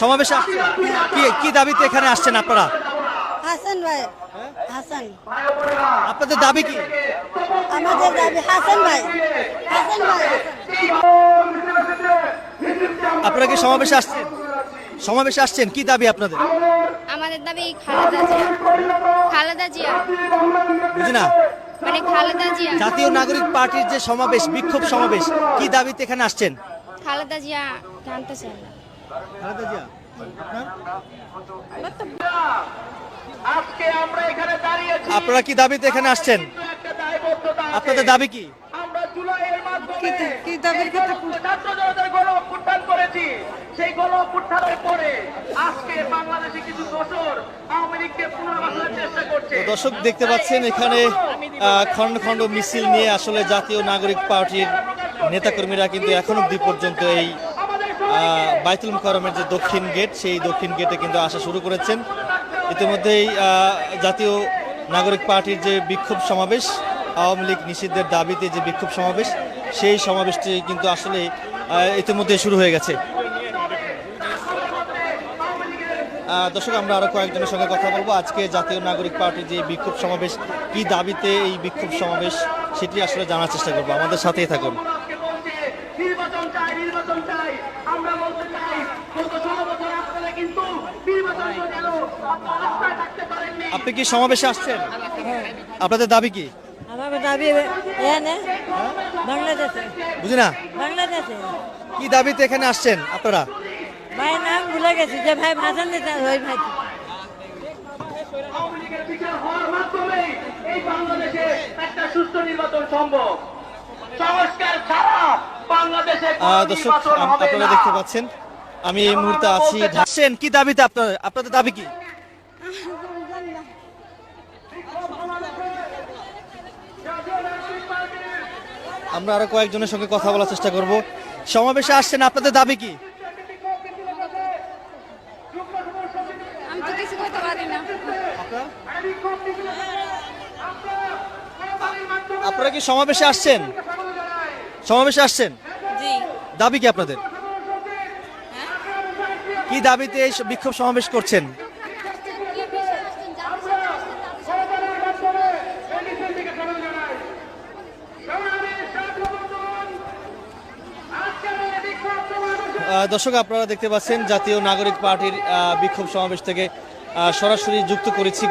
সমাবেশে কি কি দাবিতে এখানে আসছেন আপনারা? হাসান ভাই, হাসান। আপনাদের দাবি কি? আমাদের দাবি হাসান ভাই, হাসান ভাই। আপনারা কি সমাবেশে আসছেন? সমাবেশে আসছেন, কি দাবি আপনাদের? আমাদের দাবি খালেদা জিয়া, খালেদা জিয়া, বুঝি না। মানে খালেদা জিয়া, জাতীয় নাগরিক পার্টির যে সমাবেশ, বিক্ষোভ সমাবেশ, কি দাবিতে এখানে আসছেন? খালেদা জিয়া জানতে চাই না। খালেদা জিয়া, আজকে আমরা এখানে দাঁড়িয়েছি আপনারা কি দাবিতে এখানে আসছেন? একটা দায়বদ্ধতা আছে। আপনাদের দাবি কি? আমরা জুলাইয়ের মাধ্যমে কি দাবির ক্ষেত্রে ছাত্র জনতার গণ অভ্যুত্থান করেছি। সেই গণ অভ্যুত্থানের পরে আজকে বাংলাদেশে কিছু দোসর আওয়ামী লীগকে পুনর্বাসনের চেষ্টা করছে। তো দর্শক দেখতে পাচ্ছেন এখানে খণ্ড খণ্ড মিছিল নিয়ে আসলে জাতীয় নাগরিক পার্টির নেতাকর্মীরা কিন্তু এখন অবধি পর্যন্ত এই বাইতুল মুকাররমের যে দক্ষিণ গেট, সেই দক্ষিণ গেটে কিন্তু আসা শুরু করেছেন। ইতিমধ্যেই জাতীয় নাগরিক পার্টির যে বিক্ষোভ সমাবেশ, আওয়ামী লীগ নিষিদ্ধের দাবিতে যে বিক্ষোভ সমাবেশ, সেই সমাবেশটি কিন্তু আসলে ইতিমধ্যে শুরু হয়ে গেছে। দর্শক, আমরা আরো কয়েকজনের সঙ্গে কথা বলবো। আজকে জাতীয় নাগরিক পার্টির যে বিক্ষোভ সমাবেশ, কি দাবিতে এই বিক্ষোভ সমাবেশ, সেটি আসলে জানার চেষ্টা করবো। আমাদের সাথেই থাকুন। নির্বাচন চাই, নির্বাচন চাই। আমরা বলতে চাই গত 16 বছর আপনারা কিন্তু নির্বাচন করেও আপনারা রাস্তায় থাকতে পারেননি। আপনি কি সমাবেশে আসছেন? আপনাদের দাবি কি? আমাদের দাবি এনে বাংলাদেশে, বুঝি না। বাংলাদেশে। কি দাবিতে এখানে আসছেন আপনারা? ভাই নাম ভুলে গেছি, যে ভাই ভাষণ দিতে ওই ভাই। আওয়ামী লীগের বিচার হওয়ার মাধ্যমে এই বাংলাদেশে একটা সুষ্ঠু নির্বাচন সম্ভব। সংস্কার ছাড়া বাংলাদেশে কোনো দর্শক, নির্বাচন হবে আপনারা না। দেখতে পাচ্ছেন আমি এই মুহূর্তে আছি। আসছেন, কি দাবিতে আপনাদের দাবি কি? আমরা আরো কয়েকজনের সঙ্গে কথা বলার চেষ্টা করব। সমাবেশে আসছেন, আপনাদের দাবি কি? আমি তো কিছু করতে পারি না। আপনারা কি সমাবেশে আসছেন? সমাবেশে আসছেন, জি, দাবি কি আপনাদের? কি দাবিতে এই বিক্ষোভ সমাবেশ করছেন? দর্শক, আপনারা দেখতে পাচ্ছেন জাতীয় নাগরিক পার্টির বিক্ষোভ সমাবেশ থেকে সরাসরি যুক্ত করেছি।